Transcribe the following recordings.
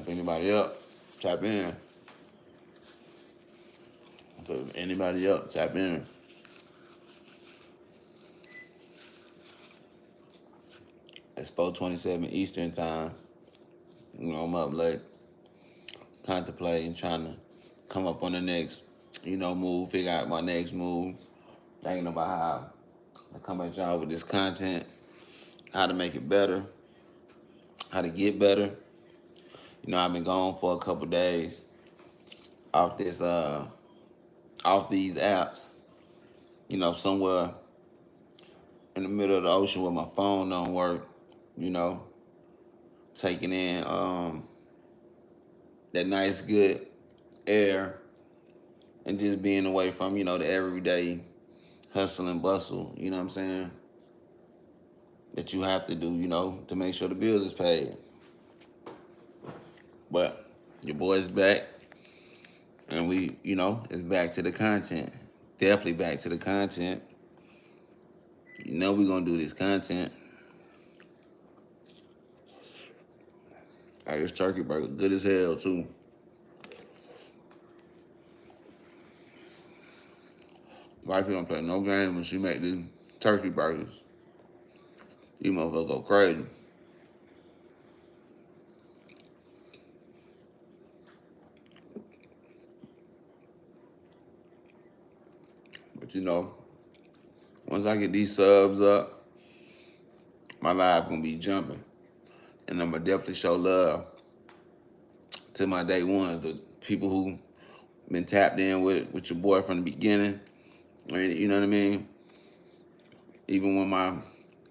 If anybody up, tap in. If anybody up, tap in. It's 4:27 Eastern time. I'm up late, contemplating, trying to come up on the next, move, figure out my next move, thinking about how to come at y'all with this content, how to make it better, how to get better. I've been gone for a couple days off off these apps. Somewhere in the middle of the ocean where my phone don't work. You know, taking in that nice good air and just being away from the everyday hustle and bustle. You know what I'm saying? That you have to do. To make sure the bills is paid. But your boy's back, and it's back to the content. Definitely back to the content. We're gonna do this content. This turkey burger good as hell too. Wifey don't play no game when she make these turkey burgers. You motherfuckers go crazy. But once I get these subs up, my life gonna be jumping. And I'm gonna definitely show love to my day ones, the people who been tapped in with your boy from the beginning. You know what I mean? Even when my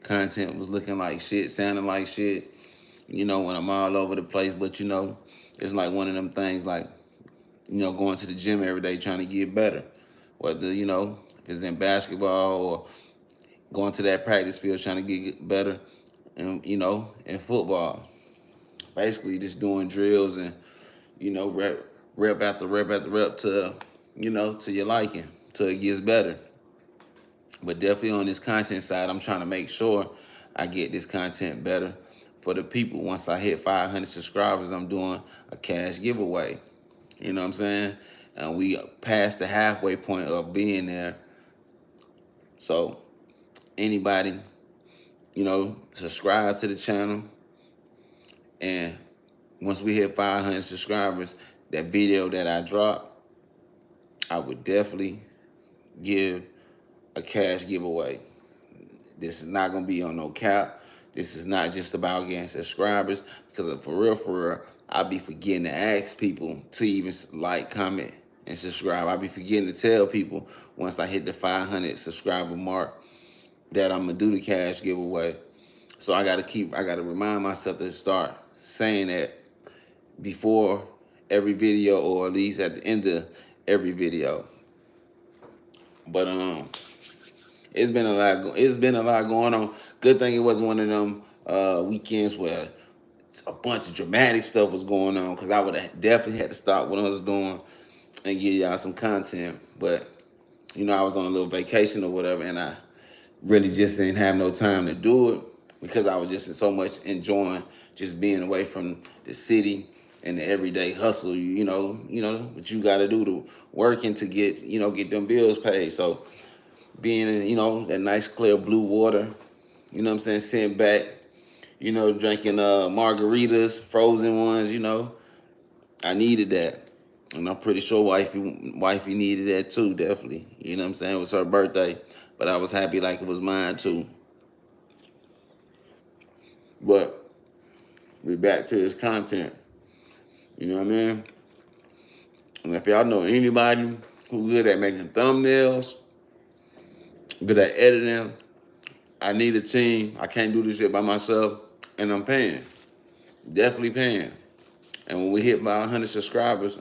content was looking like shit, sounding like shit, when I'm all over the place, but it's like one of them things like, going to the gym every day trying to get better. Whether, if it's in basketball or going to that practice field trying to get better and, in football. Basically just doing drills and, rep after rep after rep to, to your liking, till it gets better. But definitely on this content side, I'm trying to make sure I get this content better for the people. Once I hit 500 subscribers, I'm doing a cash giveaway. You know what I'm saying? And we passed the halfway point of being there. So anybody, subscribe to the channel. And once we hit 500 subscribers, that video that I dropped, I would definitely give a cash giveaway. This is not going to be on no cap. This is not just about getting subscribers, because for real, I be forgetting to ask people to even like, comment, and subscribe. I be forgetting to tell people once I hit the 500 subscriber mark that I'm going to do the cash giveaway. So I got to remind myself to start saying that before every video, or at least at the end of every video. But it's been a lot going on. Good thing it wasn't one of them weekends where a bunch of dramatic stuff was going on, because I would have definitely had to stop what I was doing and give y'all some content. But I was on a little vacation or whatever, and I really just didn't have no time to do it, because I was just so much enjoying just being away from the city and the everyday hustle. What you got to do to working to get them bills paid. So being in, that nice clear blue water, sitting back, drinking margaritas, frozen ones, I needed that. And I'm pretty sure wifey needed that too, definitely. You know what I'm saying? It was her birthday, but I was happy like it was mine too. But we back to this content. You know what I mean? And if y'all know anybody who's good at making thumbnails, good at editing, I need a team. I can't do this shit by myself, and I'm paying. Definitely paying. And when we hit my 100 subscribers,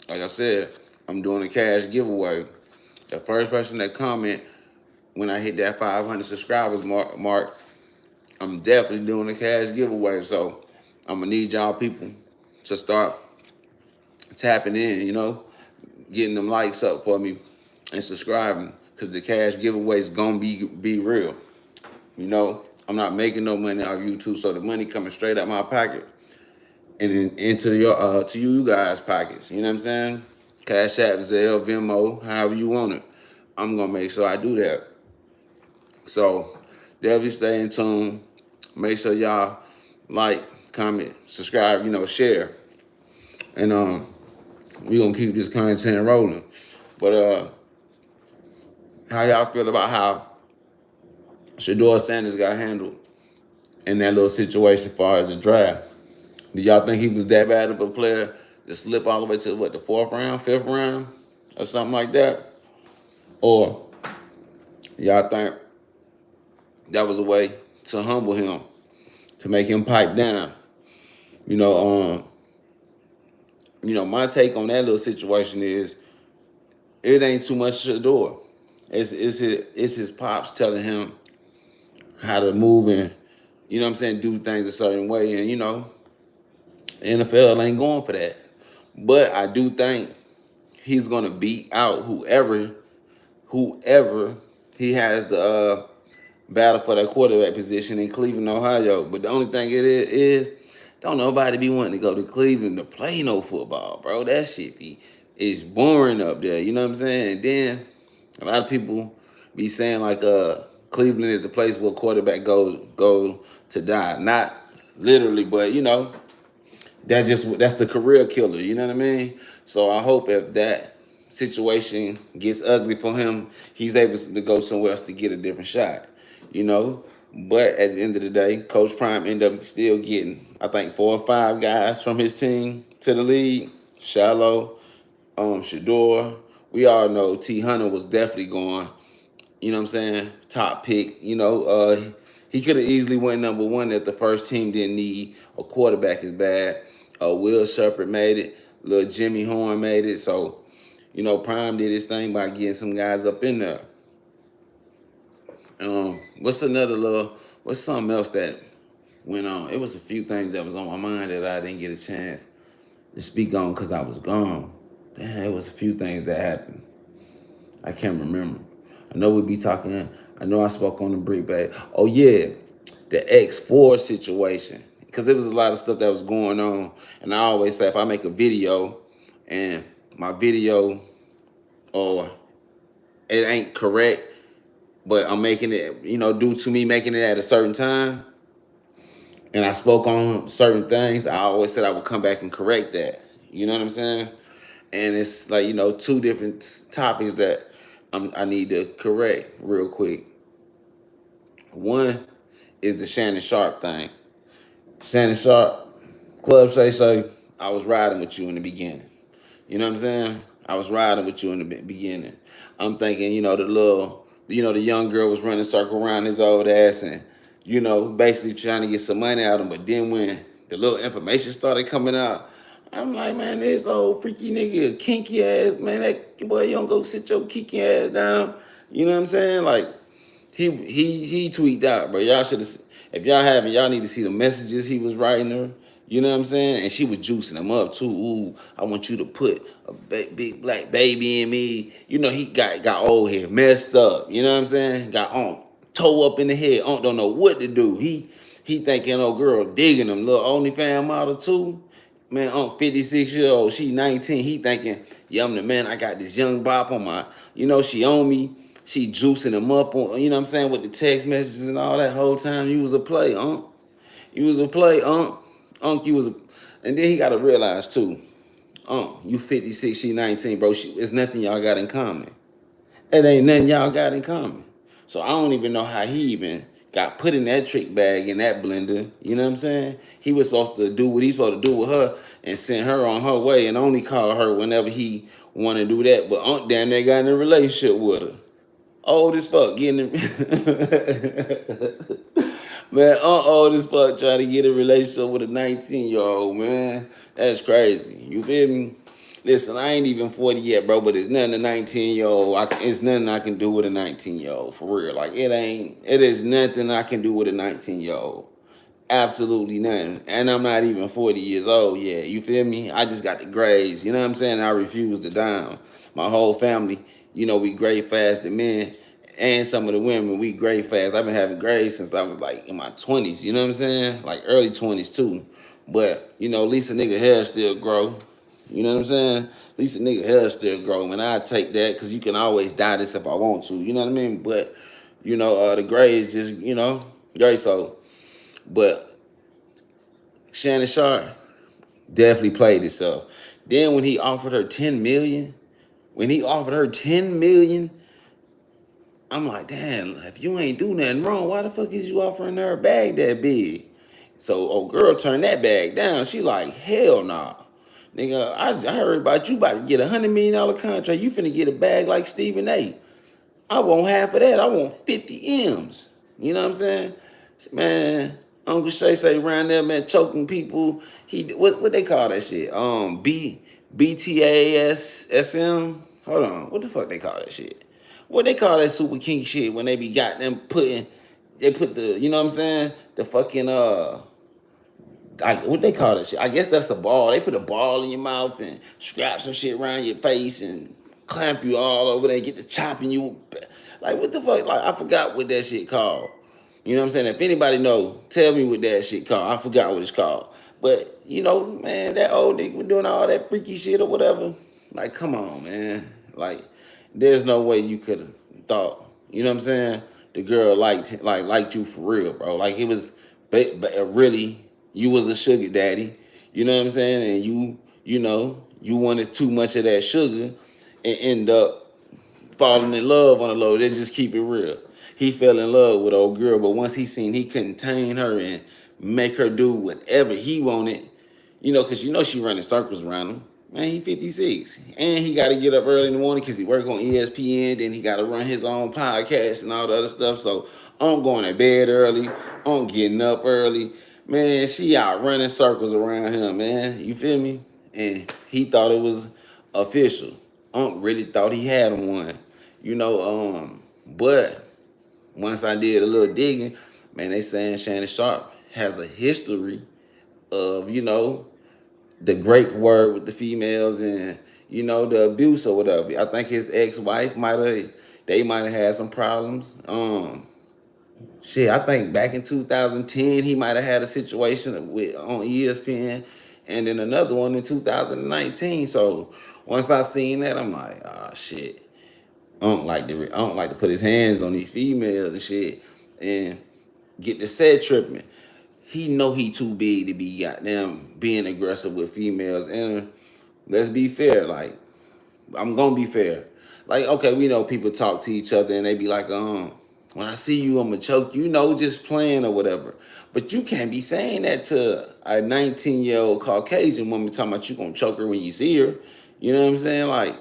like I said, I'm doing a cash giveaway. The first person that comment when I hit that 500 subscribers mark, I'm definitely doing a cash giveaway. So I'm gonna need y'all people to start tapping in, getting them likes up for me and subscribing, because the cash giveaway is gonna be real. I'm not making no money off YouTube, so the money coming straight out my pocket. and into your to you guys' pockets. You know what I'm saying? Cash App, Zelle, Venmo, however you want it. I'm gonna make sure I do that. So definitely stay in tune. Make sure y'all like, comment, subscribe, share. And we gonna keep this content rolling. But how y'all feel about how Shador Sanders got handled in that little situation as far as the draft? Do y'all think he was that bad of a player to slip all the way to what, the fourth round, fifth round, or something like that? Or y'all think that was a way to humble him, to make him pipe down? You know, my take on that little situation is it ain't too much Shador. It's his pops telling him how to move and do things a certain way, and NFL ain't going for that. But I do think he's gonna beat out whoever he has the battle for that quarterback position in Cleveland, Ohio. But the only thing it is don't nobody be wanting to go to Cleveland to play no football, bro. That shit is boring up there. You know what I'm saying? And then a lot of people be saying like Cleveland is the place where quarterback go to die. Not literally, but that's the career killer. You know what I mean? So I hope if that situation gets ugly for him, he's able to go somewhere else to get a different shot. You know. But at the end of the day, Coach Prime ended up still getting, I think, 4 or 5 guys from his team to the league. Shallow, Shador. We all know T. Hunter was definitely going. You know what I'm saying? Top pick. He could have easily went number one if the first team didn't need a quarterback as bad. Will Shepard made it. Little Jimmy Horn made it. So, Prime did his thing by getting some guys up in there. What's something else that went on? It was a few things that was on my mind that I didn't get a chance to speak on because I was gone. Damn, it was a few things that happened. I can't remember. I know we be talking. I know I spoke on the brick bag. Oh yeah, the X4 situation. Because there was a lot of stuff that was going on, and I always say if I make a video and my video or it ain't correct, but I'm making it, due to me making it at a certain time, and I spoke on certain things, I always said I would come back and correct that. You know what I'm saying? And it's like, 2 different topics that I need to correct real quick. One is the Shannon Sharpe thing. Shannon Sharpe, Club Shay, I was riding with you in the beginning. You know what I'm saying? I was riding with you in the beginning. I'm thinking, the young girl was running circle around his old ass and, basically trying to get some money out of him. But then when the little information started coming out, I'm like, man, this old freaky nigga, kinky ass, man, that boy, you don't go sit your kinky ass down. You know what I'm saying? Like, he tweaked out, bro. Y'all should have, if y'all haven't, y'all need to see the messages he was writing her. You know what I'm saying? And she was juicing him up too. Ooh, I want you to put a big black baby in me. He got old head, messed up. You know what I'm saying? Got toe up in the head. Don't know what to do. He thinking old girl digging him. Little OnlyFans model too. Man, 56 years old. She 19. He thinking, yeah, I'm the man. I got this young bop on my, she on me. She juicing him up on, you know what I'm saying, with the text messages and all that whole time. You was a play, You was a play, you was a, and then he got to realize too, you 56, she 19, bro. It's nothing y'all got in common. It ain't nothing y'all got in common. So I don't even know how he even got put in that trick bag in that blender. You know what I'm saying? He was supposed to do what he's supposed to do with her and send her on her way and only call her whenever he want to do that. But damn, they got in a relationship with her. Old as fuck, getting man, old as fuck trying to get a relationship with a 19-year-old, man. That's crazy. You feel me? Listen, I ain't even 40 yet, bro, but it's nothing a 19-year-old. It's nothing I can do with a 19-year-old, for real. Like, it is nothing I can do with a 19-year-old. Absolutely nothing. And I'm not even 40 years old yet. You feel me? I just got the grades. You know what I'm saying? I refuse to down. My whole family, we grade fast, the men and some of the women, we grade fast. I've been having grades since I was like in my 20s. You know what I'm saying? Like early 20s too. But at least a nigga hair still grow. You know what I'm saying? At least a nigga hair still grow. And I take that because you can always dye this if I want to. You know what I mean? But the gray is just gray. So, but Shannon Sharpe definitely played itself. Then when he offered her 10 million, I'm like, damn, if you ain't do nothing wrong, why the fuck is you offering her a bag that big? So old girl turned that bag down. She like, hell nah. Nigga, I heard about you about to get $100 million contract. You finna get a bag like Stephen A. I want half of that. I want 50 M's. You know what I'm saying? Man, Uncle Shay say around there, man, choking people. What they call that shit? BTASSM. Hold on. What the fuck they call that shit? What they call that super king shit when they be got them they put the, you know what I'm saying? The fucking like what they call that shit? I guess that's a ball. They put a ball in your mouth and scrap some shit around your face and clamp you all over there, get to chopping you. Like what the fuck? Like I forgot what that shit called. You know what I'm saying? If anybody know, tell me what that shit called. I forgot what it's called. But man, that old nigga was doing all that freaky shit or whatever. Like, come on, man. Like, there's no way you could have thought. You know what I'm saying? The girl liked you for real, bro. Like it was, really, you was a sugar daddy. You know what I'm saying? And you wanted too much of that sugar, and end up falling in love on the low. Let's just keep it real. He fell in love with old girl, but once he seen he couldn't tame her and make her do whatever he wanted, because she running circles around him. Man, he 56. And he got to get up early in the morning because he work on ESPN. Then he got to run his own podcast and all the other stuff. So I'm going to bed early. I'm getting up early. Man, she out running circles around him, man. You feel me? And he thought it was official. Unc really thought he had one. But once I did a little digging, man, they saying Shannon Sharpe has a history of, the grape word with the females and, the abuse or whatever. I think his ex-wife they might have had some problems. I think back in 2010, he might have had a situation with on ESPN and then another one in 2019. So once I seen that, I'm like, oh shit. I don't like to put his hands on these females and shit and get the set tripping. He know he too big to be goddamn being aggressive with females. And let's be fair, like I'm gonna be fair. Like, okay, we know people talk to each other and they be like, when I see you, I'm gonna choke you, just playing or whatever. But you can't be saying that to a 19-year-old Caucasian woman talking about you gonna choke her when you see her. You know what I'm saying? Like,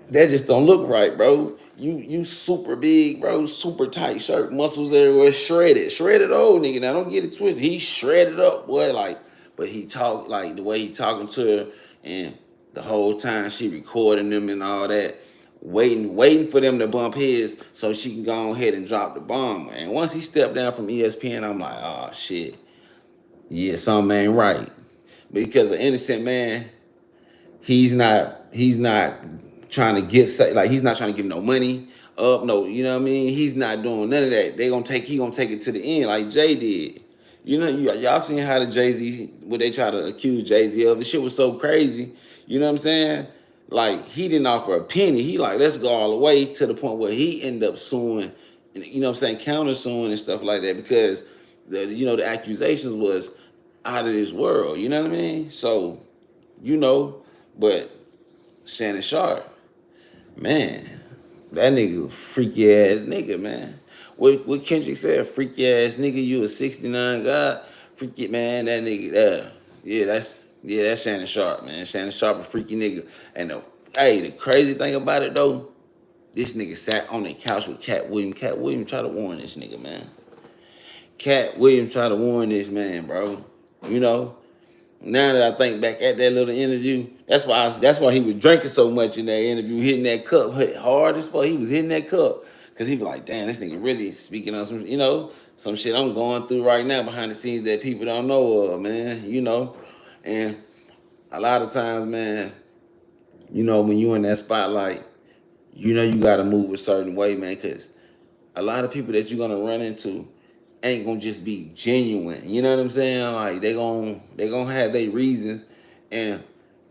that just don't look right, bro. You super big, bro, super tight shirt, muscles everywhere, shredded old nigga. Now don't get it twisted. He shredded up, boy, like, but he talk like the way he talking to her, and the whole time she recording them and all that, waiting for them to bump his so she can go ahead and drop the bomb. And once he stepped down from ESPN, I'm like, oh shit, yeah, something ain't right, because an innocent man, he's not trying to he's not trying to give no money up, no, you know what I mean? He's not doing none of that. He gonna take it to the end like Jay did. Y'all seen how the Jay-Z, what they try to accuse Jay-Z of. The shit was so crazy. You know what I'm saying? Like, he didn't offer a penny. He like, let's go all the way to the point where he ended up suing, you know what I'm saying, counter suing and stuff like that, because the accusations was out of this world. You know what I mean? So, you know, but Shannon Sharpe, man, that nigga freaky ass nigga, man. What Kendrick said, freaky ass nigga, you a 69 God, freaky man, that nigga there. That's Shannon Sharpe, man. Shannon Sharpe a freaky nigga. And the crazy thing about it though, this nigga sat on the couch with Cat Williams. Cat Williams tried to warn this nigga, man. Cat Williams tried to warn this man, bro. You know, now that I think back at that little interview, that's why he was drinking so much in that interview, hitting that cup hard as fuck. He was hitting that cup because he was like, damn, this nigga really speaking on some shit I'm going through right now behind the scenes that people don't know of, man. And a lot of times, man, when you in that spotlight, you got to move a certain way, man, because a lot of people that you're gonna run into, ain't gonna just be genuine. You know what I'm saying? Like they gonna have their reasons and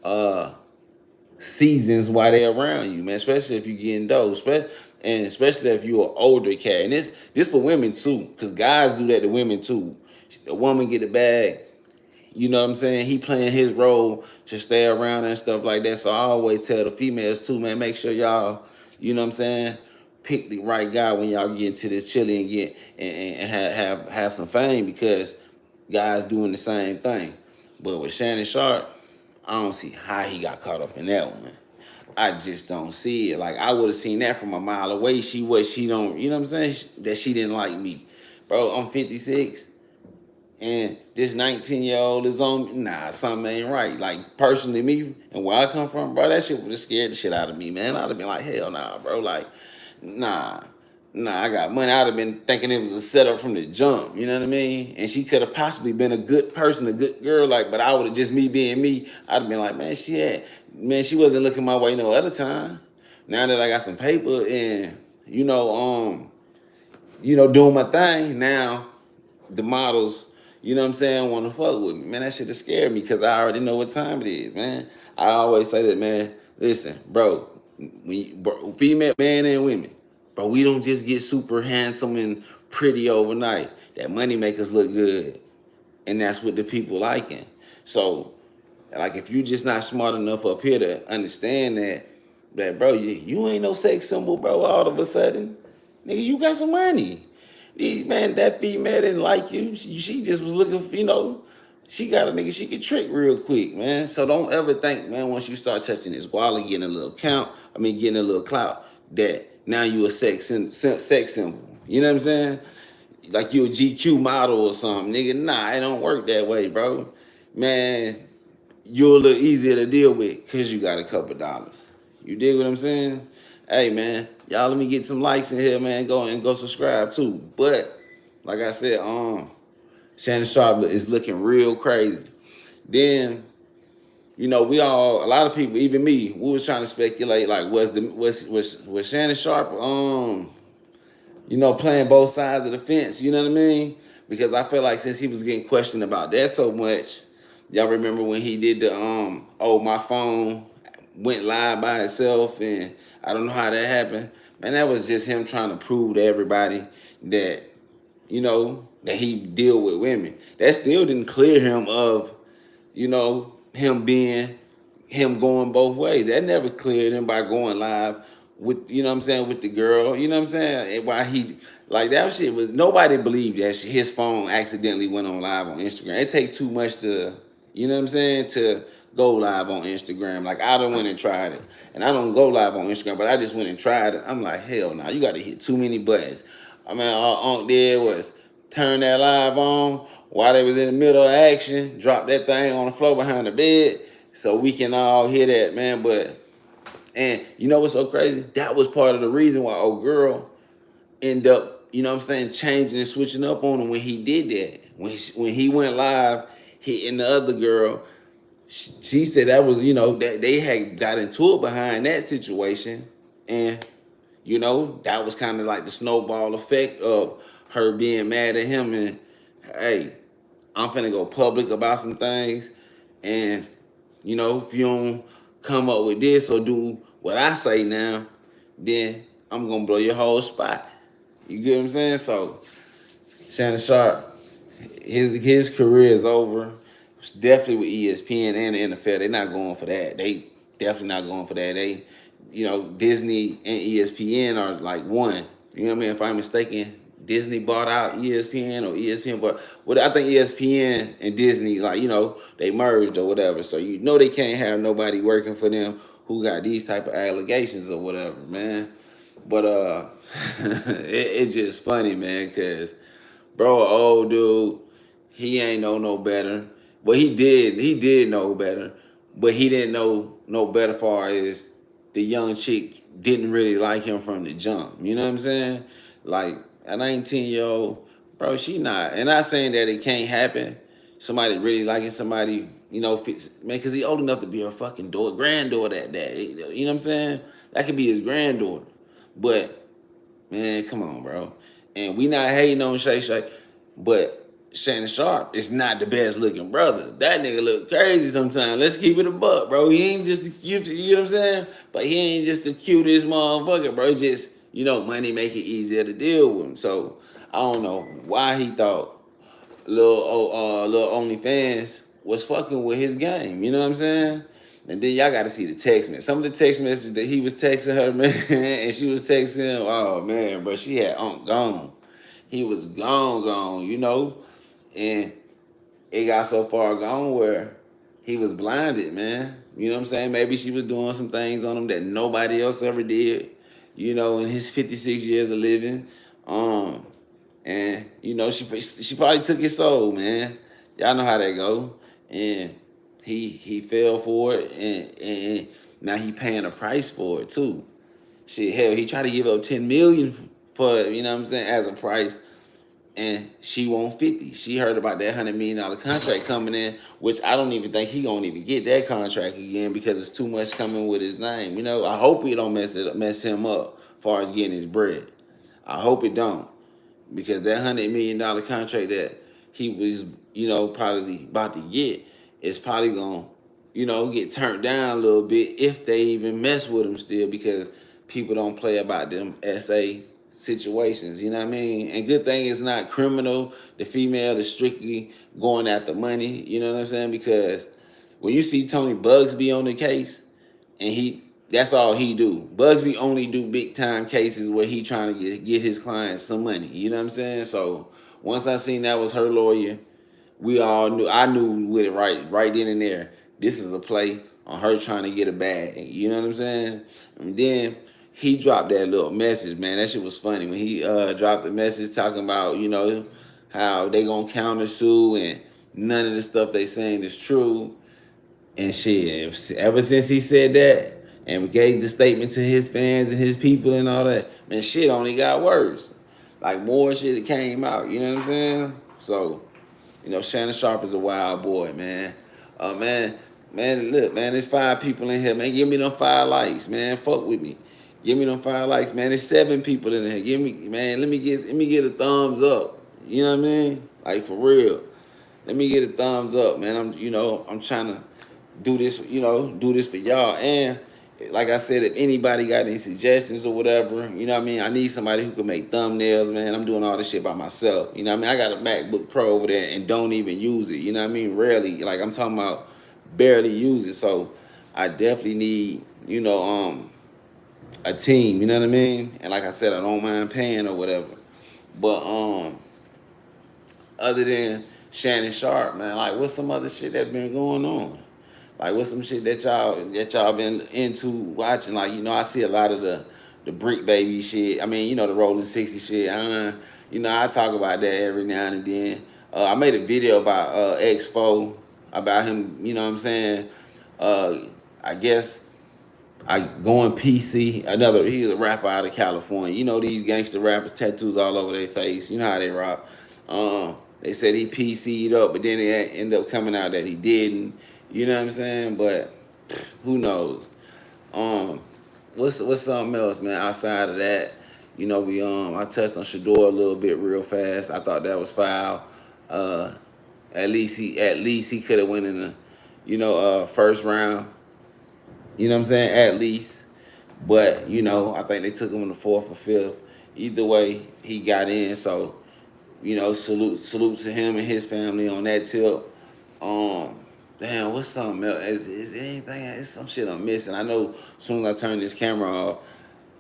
uh seasons why they're around you, man. Especially if you getting dope, and especially if you're an older cat. And this for women too, because guys do that to women too. A woman get the bag, you know what I'm saying? He playing his role to stay around and stuff like that. So I always tell the females too, man, make sure y'all, you know what I'm saying, pick the right guy when y'all get into this chili and get and have some fame, because guys doing the same thing. But with Shannon Sharpe, I don't see how he got caught up in that one. I just don't see it. Like I would have seen that from a mile away. She don't, you know what I'm saying? That she didn't like me. Bro, I'm 56 and this 19-year-old is on, nah, something ain't right. Like personally, me and where I come from, bro, that shit would have scared the shit out of me, man. I'd have been like, hell nah, bro. Like, nah, nah, I got money. I'd have been thinking it was a setup from the jump, you know what I mean? And she could have possibly been a good person, a good girl, like, but I would have just me being me, I'd have been like, she wasn't looking my way no other time. Now that I got some paper and, doing my thing, now the models, you know what I'm saying, want to fuck with me. Man, that shit just scared me because I already know what time it is, man. I always say that, man. Listen, bro, female, man and women, bro, we don't just get super handsome and pretty overnight. That money make us look good, and that's what the people liking. So, like, if you just not smart enough up here to understand that bro, you ain't no sex symbol, bro. All of a sudden, nigga, you got some money. Man, that female didn't like you. She just was looking for, she got a nigga she could trick real quick, man. So don't ever think, man, once you start touching this wallet, getting a little getting a little clout, that now you a sex symbol. You know what I'm saying? Like you a GQ model or something, nigga. Nah, it don't work that way, bro. Man, you're a little easier to deal with because you got a couple dollars. You dig what I'm saying? Hey man, y'all let me get some likes in here, man. Go subscribe too. But like I said, Shannon Sharpe is looking real crazy. Then, a lot of people, even me, we was trying to speculate, like, was Shannon Sharpe playing both sides of the fence, you know what I mean? Because I feel like since he was getting questioned about that so much, y'all remember when he did the my phone went live by itself, and I don't know how that happened. Man, that was just him trying to prove to everybody that, that he deal with women. That still didn't clear him of, him going both ways. That never cleared him by going live with, with the girl. You know what I'm saying? And why he, like, that shit was, nobody believed that shit. His phone accidentally went on live on Instagram. It take too much to, to go live on Instagram. Like, I done went and tried it. And I don't go live on Instagram, but I just went and tried it. I'm like, hell no, you got to hit too many buttons. I mean, all Unc did was turn that live on while they was in the middle of action, drop that thing on the floor behind the bed so we can all hear that, man. And you know what's so crazy? That was part of the reason why old girl end up, changing and switching up on him when he did that. When he went live, he and the other girl, she said that was, that they had got into it behind that situation. And, that was kind of like the snowball effect of her being mad at him. And, hey, I'm finna go public about some things. And, if you don't come up with this or do what I say now, then I'm gonna blow your whole spot. You get what I'm saying? So, Shannon Sharpe, his career is over. It's definitely with ESPN and the NFL. They're not going for that. They definitely not going for that. They, Disney and ESPN are like one. You know what I mean? If I'm mistaken, Disney bought out ESPN or ESPN, but I think ESPN and Disney, like, they merged or whatever. So they can't have nobody working for them who got these type of allegations or whatever, man. But it's just funny, man, because bro, old dude, he ain't know no better. But he did know better. But he didn't know no better far as the young chick didn't really like him from the jump. You know what I'm saying? Like a 19-year-old, bro, she not. And not saying that it can't happen. Somebody really liking somebody, fits, man, because he old enough to be her fucking granddaughter at that. You know what I'm saying? That could be his granddaughter. But, man, come on, bro. And we not hating on Shay Shay. But Shannon Sharpe is not the best looking brother. That nigga look crazy sometimes. Let's keep it a buck, bro. He ain't just the cute, you know what I'm saying? But he ain't just the cutest motherfucker, bro. It's just, money make it easier to deal with him. So I don't know why he thought little OnlyFans was fucking with his game. You know what I'm saying? And then y'all got to see the text message. Some of the text messages that he was texting her, man, and she was texting him. Oh man, bro, she had gone. He was gone, and it got so far gone where he was blinded, man. You know what I'm saying? Maybe she was doing some things on him that nobody else ever did, in his 56 years of living. And she probably took his soul, man. Y'all know how that go. And he fell for it, and now he paying a price for it too. Shit, hell, he tried to give up 10 million for it, you know what I'm saying, as a price, and she won 50. She heard about that $100 million contract coming in, which I don't even think he gonna even get that contract again because it's too much coming with his name. I hope he don't mess him up as far as getting his bread. I hope it don't, because that $100 million contract that he was, probably about to get is probably gonna, get turned down a little bit if they even mess with him still, because people don't play about them SA situations, you know what I mean? And good thing it's not criminal. The female is strictly going after money, you know what I'm saying? Because when you see Tony Bugsby on the case, and that's all he do. Bugsby only do big time cases where he trying to get his clients some money. You know what I'm saying? So once I seen that was her lawyer, we all knew. I knew with it right then and there. This is a play on her trying to get a bag. You know what I'm saying? And then he dropped that little message, man. That shit was funny when he dropped the message talking about how they gonna counter sue and none of the stuff they saying is true. And shit, ever since he said that and gave the statement to his fans and his people and all that, man, shit only got worse. Like more shit that came out, you know what I'm saying? So, Shannon Sharpe is a wild boy, man. Man, look, man, there's 5 people in here, man. Give me them 5 likes, man. Fuck with me. Give me them 5 likes, man. There's 7 people in here. Give me, man. Let me get a thumbs up. You know what I mean? Like for real. Let me get a thumbs up, man. I'm trying to do this for y'all. And like I said, if anybody got any suggestions or whatever, you know what I mean? I need somebody who can make thumbnails, man. I'm doing all this shit by myself. You know what I mean? I got a MacBook Pro over there and don't even use it. You know what I mean? Rarely. Like I'm talking about barely use it. So I definitely need, a team, you know what I mean? And like I said, I don't mind paying or whatever. But other than Shannon Sharpe, man, like what's some other shit that been going on? Like what's some shit that y'all been into watching? Like, I see a lot of the Brick Baby shit. I mean, the Rolling 60 shit. I talk about that every now and then. I made a video about X4, about him, you know what I'm saying? Uh, I guess I going PC. He's a rapper out of California. These gangster rappers, tattoos all over their face. You know how they rock. They said he PC'd up, but then it ended up coming out that he didn't. You know what I'm saying? But who knows? Um, what's something else, man? Outside of that, I touched on Shador a little bit real fast. I thought that was foul. Uh, at least he could have went in the first round. You know what I'm saying? At least. But, I think they took him in the fourth or fifth. Either way, he got in. So, salute to him and his family on that tip. Um, Damn, what's something else? Is anything? It's some shit I'm missing. I know as soon as I turn this camera off,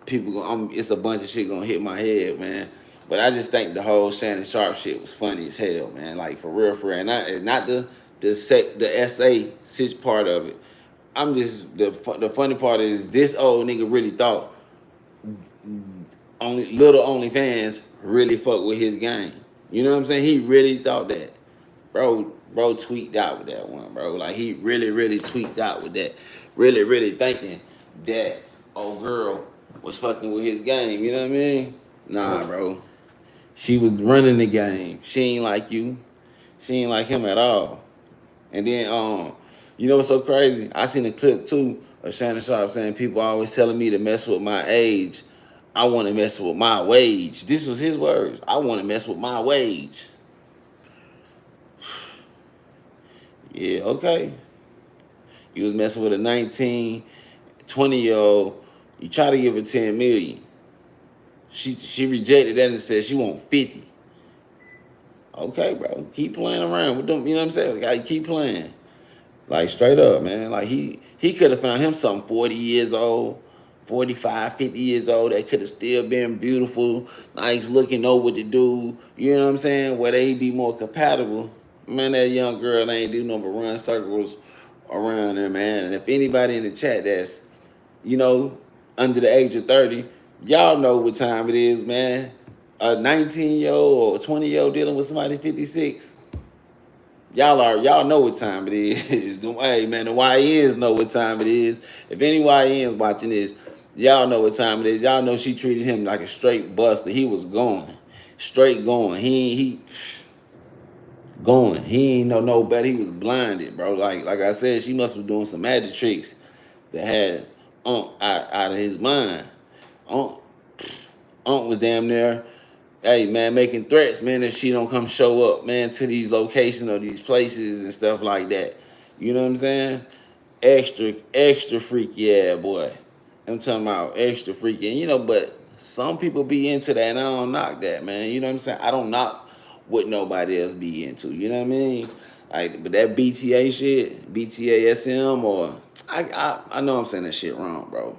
it's a bunch of shit gonna hit my head, man. But I just think the whole Shannon Sharpe shit was funny as hell, man. Like for real, for real. And not the SA part of it. I'm just the funny part is this old nigga really thought little OnlyFans really fuck with his game. You know what I'm saying? He really thought that. Bro tweaked out with that one, bro. Like he really tweaked out with that. Really thinking that old girl was fucking with his game. You know what I mean? Nah, bro. She was running the game. She ain't like you. She ain't like him at all. And then, what's so crazy? I seen a clip too of Shannon Sharpe saying people always telling me to mess with my age. I want to mess with my wage. This was his words. I want to mess with my wage. Yeah, okay. You was messing with a 19, 20-year old. You try to give her 10 million. She rejected that and said she want 50. Okay, bro. Keep playing around with them. You know what I'm saying? Like, keep playing. Like straight up, man. Like he could have found him something 40 years old, 45, 50 years old that could have still been beautiful, nice looking, know what to do. You know what I'm saying? Where they be more compatible. Man, that young girl ain't do nothing but run circles around there, man. And if anybody in the chat that's, you know, under the age of 30, y'all know what time it is, man. A 19-year-old or 20-year-old dealing with somebody 56. Y'all know what time it is. Hey man, the YNs know what time it is. If any YNs watching this, y'all know what time it is. Y'all know she treated him like a straight buster. He was going, straight going. He going. He ain't know no better. He was blinded, bro. Like I said, she must was doing some magic tricks that had out of his mind. Unc, Unc was damn near, hey man, making threats, man, if she don't come show up, man, to these locations or these places and stuff like that. You know what I'm saying? Extra freaky, yeah, boy. I'm talking about extra freaky. And, but some people be into that, and I don't knock that, man. You know what I'm saying? I don't knock what nobody else be into. You know what I mean? Like, but that BTA shit, BTASM, or I know I'm saying that shit wrong, bro.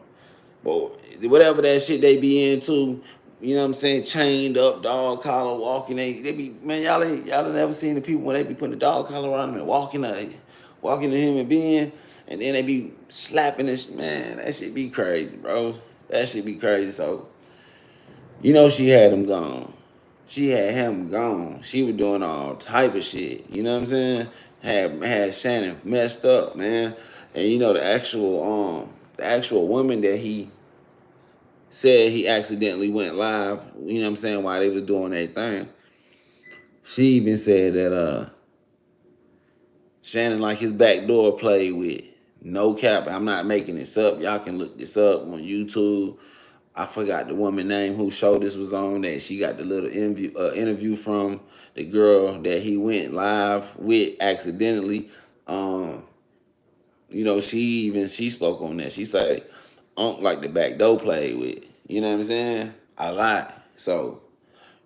But whatever that shit they be into, you know what I'm saying, chained up, dog collar, walking, they be, man, y'all never seen the people when they be putting the dog collar around them and walking a human being, and then they be slapping this, man, that shit be crazy, bro. That shit be crazy. So, she had him gone. She had him gone. She was doing all type of shit. You know what I'm saying? Had Shannon messed up, man. And the actual woman that he said he accidentally went live, you know what I'm saying, while they was doing their thing. She even said that Shannon like his back door played with. No cap. I'm not making this up. Y'all can look this up on YouTube. I forgot the woman name whose show this was on, that she got the little interview from the girl that he went live with accidentally. Um, she spoke on that. She said Unc like the back door played with. You know what I'm saying? A lot. So,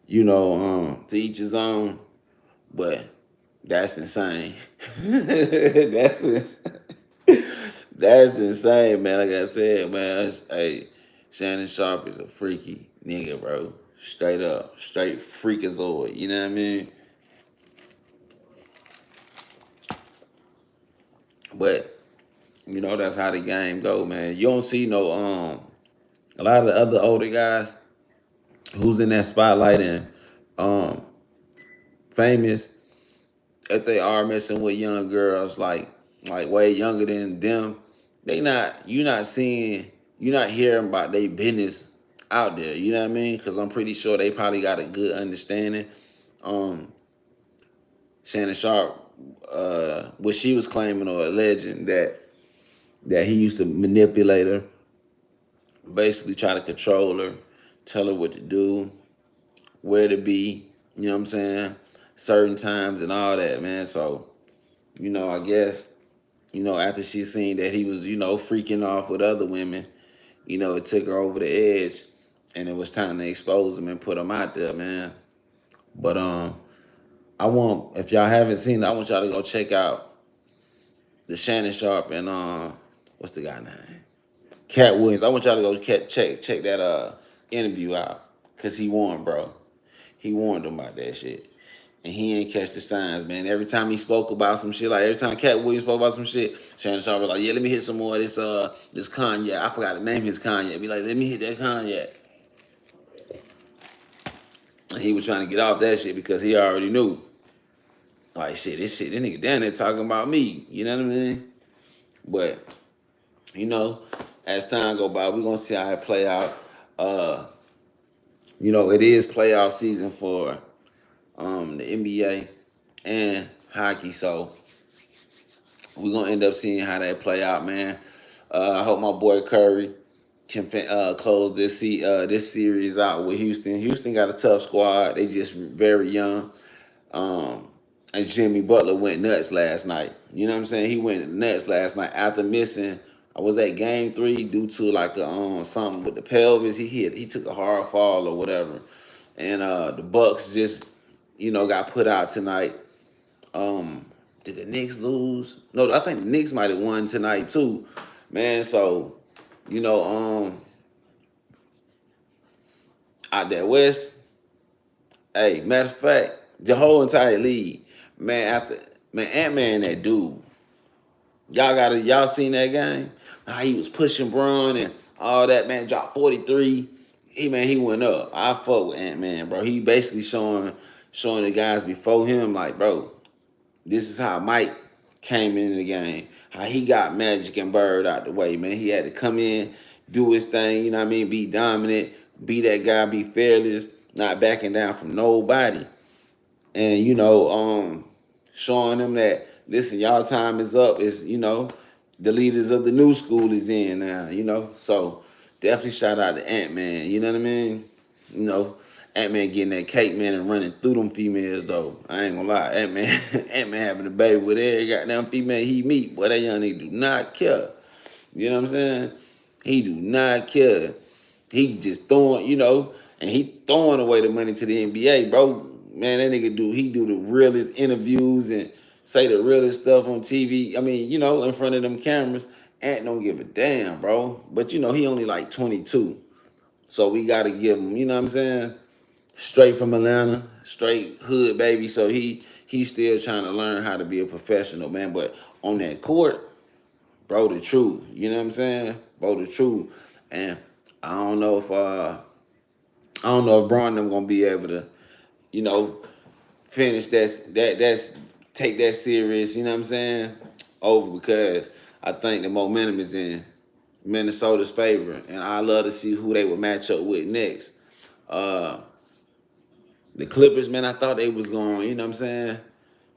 to each his own, but that's insane. that's that's insane, man. Like I said, man, hey, Shannon Sharpe is a freaky nigga, bro. Straight up, straight freakazoid. You know what I mean? But that's how the game go, man. You don't see no a lot of the other older guys who's in that spotlight and um famous, if they are messing with young girls like way younger than them, you're not hearing about their business out there. You know what I mean? Because I'm pretty sure they probably got a good understanding. Um, Shannon Sharpe, what she was claiming or alleging that he used to manipulate her, basically try to control her, tell her what to do, where to be. You know what I'm saying? Certain times and all that, man. So I guess after she seen that he was, freaking off with other women, it took her over the edge, and it was time to expose him and put him out there, man. But if y'all haven't seen it, I want y'all to go check out the Shannon Sharpe and what's the guy name? Cat Williams. I want y'all to go check that interview out, cause he warned, bro. He warned them about that shit. And he ain't catch the signs, man. Every time he spoke about some shit, like every time Cat Williams spoke about some shit, Shannon Sharpe was like, yeah, let me hit some more of this cognac. I forgot to name his cognac. Be like, let me hit that cognac. And he was trying to get off that shit because he already knew. Like, this nigga down there talking about me. You know what I mean? But, as time go by, we're gonna see how it play out. It is playoff season for the NBA and hockey, so we're gonna end up seeing how that play out, man. I hope my boy Curry can close this series out with Houston. Houston got a tough squad. They just very young. Um, And Jimmy Butler went nuts last night. You know what I'm saying? He went nuts last night after missing. Was that game 3 due to like something with the pelvis? He took a hard fall or whatever, and the Bucks just got put out tonight. Did the Knicks lose? No, I think the Knicks might have won tonight too, man. So you know out there West, hey, matter of fact, the whole entire league, man. After man, Ant-Man, that dude. Y'all seen that game? How he was pushing Braun and all that, man. Dropped 43. He went up. I fuck with Ant-Man, bro. He basically showing the guys before him, like, bro, this is how Mike came into the game. How he got Magic and Bird out the way, man. He had to come in, do his thing, you know what I mean? Be dominant, be that guy, be fearless, not backing down from nobody. And showing them that, listen, y'all time is up. It's the leaders of the new school is in now. So definitely shout out to Ant-Man. You know what I mean? You know, Ant-Man getting that cake, man, and running through them females though. I ain't gonna lie, Ant-Man, Ant-Man having a baby with every goddamn female he meet. Boy, that young nigga do not care. You know what I'm saying? He do not care. He just throwing, and he throwing away the money to the NBA, bro. Man, that nigga do the realest interviews and say the realest stuff on TV. I mean, in front of them cameras. Ant don't give a damn, bro. But he only like 22. So we gotta give him, you know what I'm saying? Straight from Atlanta, straight hood baby. So he's still trying to learn how to be a professional, man. But on that court, bro, the truth. You know what I'm saying? Bro, the truth. And I don't know if Braun them gonna be able to, you know, finish that's take that serious, you know what I'm saying? Over, because I think the momentum is in Minnesota's favor. And I love to see who they would match up with next. The Clippers, man, I thought they was going, you know what I'm saying,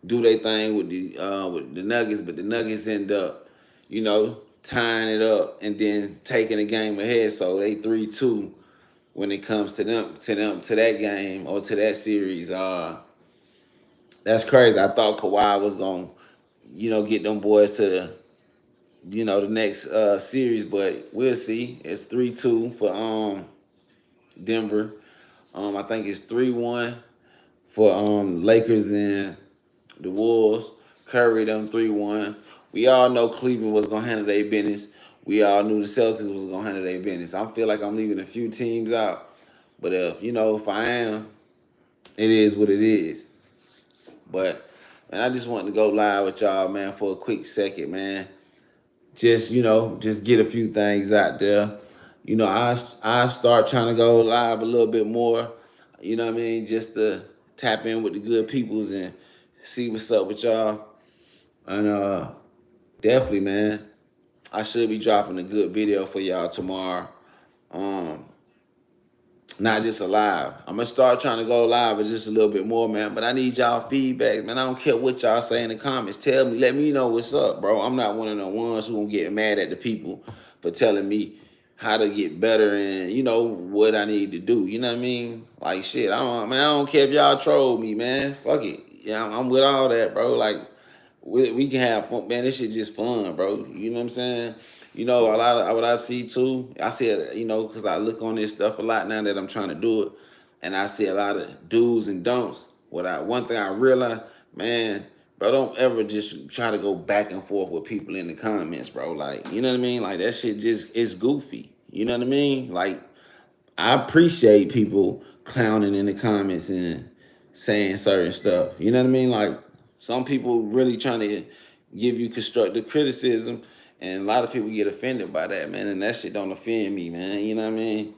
do their thing with the Nuggets, but the Nuggets end up, tying it up and then taking the game ahead. So they 3-2 when it comes to that game or to that series. That's crazy. I thought Kawhi was gonna, get them boys to the next series, but we'll see. It's 3-2 for Denver. I think it's 3-1 for Lakers and the Wolves. Curry them 3-1. We all know Cleveland was gonna handle their business. We all knew the Celtics was gonna handle their business. I feel like I'm leaving a few teams out, but if I am, it is what it is. But man, I just wanted to go live with y'all, man, for a quick second, man. Just get a few things out there. I start trying to go live a little bit more. You know what I mean? Just to tap in with the good peoples and see what's up with y'all. And definitely, man, I should be dropping a good video for y'all tomorrow. Um, Not just a live. I'm gonna start trying to go live with just a little bit more, man. But I need y'all feedback, man. I don't care what y'all say in the comments. Tell me, let me know what's up, bro. I'm not one of the ones who gonna get mad at the people for telling me how to get better and what I need to do. You know what I mean? Like shit. I don't care if y'all troll me, man. Fuck it. Yeah, I'm with all that, bro. Like we can have fun, man. This shit just fun, bro. You know what I'm saying? A lot of what I see too. I see it, because I look on this stuff a lot now that I'm trying to do it, and I see a lot of do's and don'ts. One thing I realize, man, bro, don't ever just try to go back and forth with people in the comments, bro. Like, you know what I mean? Like that shit just is goofy. You know what I mean? Like I appreciate people clowning in the comments and saying certain stuff. You know what I mean? Like some people really trying to give you constructive criticism, and a lot of people get offended by that, man. And that shit don't offend me, man. You know what I mean?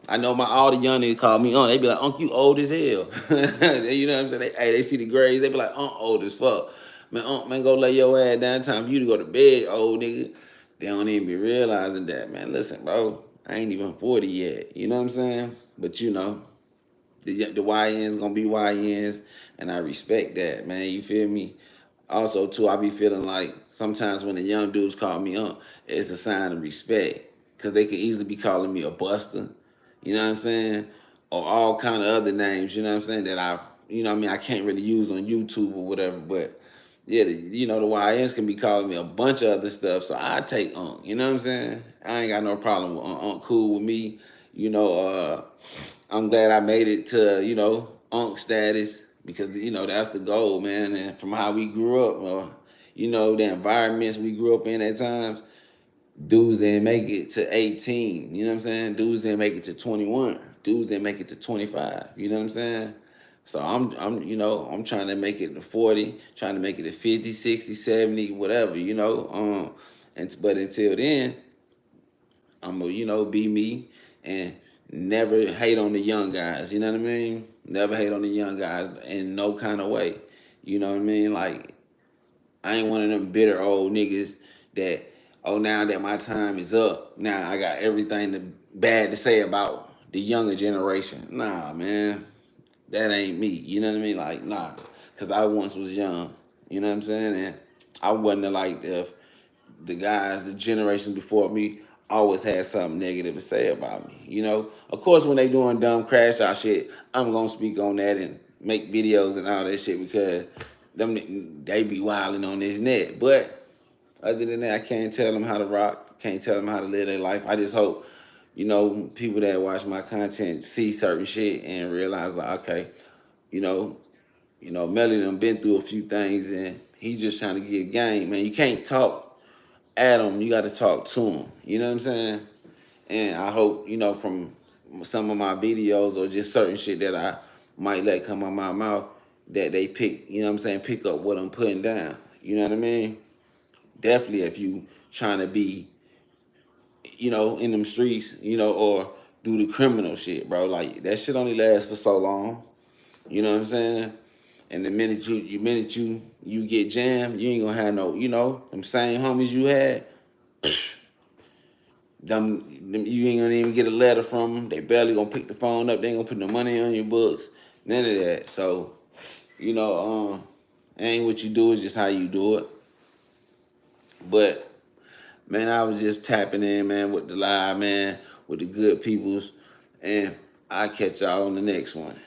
I know all the young niggas call me on. They be like, "Unc, you old as hell." You know what I'm saying? They see the grades. They be like, "Unc, old as fuck." Man, Unc, man, go lay your ass down. Time for you to go to bed, old nigga. They don't even be realizing that, man. Listen, bro, I ain't even 40 yet. You know what I'm saying? But the YNs gonna be YNs, and I respect that, man. You feel me? Also, too, I be feeling like sometimes when the young dudes call me up, it's a sign of respect, because they could easily be calling me a buster, you know what I'm saying, or all kind of other names, you know what I'm saying, that I you know what I mean, I can't really use on YouTube or whatever. But yeah, the YNs can be calling me a bunch of other stuff. So I take Unc. You know what I'm saying? I ain't got no problem with Unc. Unc cool with me. You know, I'm glad I made it to, Unc status because, that's the goal, man. And from how we grew up, the environments we grew up in at times, dudes didn't make it to 18. You know what I'm saying? Dudes didn't make it to 21. Dudes didn't make it to 25. You know what I'm saying? So I'm trying to make it to 40, trying to make it to 50, 60, 70, whatever, but until then, I'm gonna, be me and never hate on the young guys. You know what I mean? Never hate on the young guys in no kind of way. You know what I mean? Like, I ain't one of them bitter old niggas that, oh, now that my time is up, now I got everything bad to say about the younger generation. Nah, man, that ain't me. You know what I mean? Like, nah, because I once was young. You know what I'm saying? And I wasn't like the guys, the generation before me, always had something negative to say about me. Of course, when they doing dumb crash out shit, I'm gonna speak on that and make videos and all that shit because they be wilding on this net. But other than that, I can't tell them how to rock. Can't tell them how to live their life. I just hope, people that watch my content see certain shit and realize like, okay, you know, Melly done been through a few things and he's just trying to get game, man. You can't talk at him, you got to talk to him. You know what I'm saying? And I hope, from some of my videos or just certain shit that I might let come out my mouth that they pick, pick up what I'm putting down. You know what I mean? Definitely if you trying to be, in them streets, or do the criminal shit, bro. Like that shit only lasts for so long. You know what I'm saying? And the minute you get jammed, you ain't gonna have no, them same homies you had, them you ain't gonna even get a letter from them. They barely gonna pick the phone up. They ain't gonna put no money on your books. None of that. So, ain't what you do, is just how you do it. But man, I was just tapping in, man, with the live, man, with the good peoples, and I catch y'all on the next one.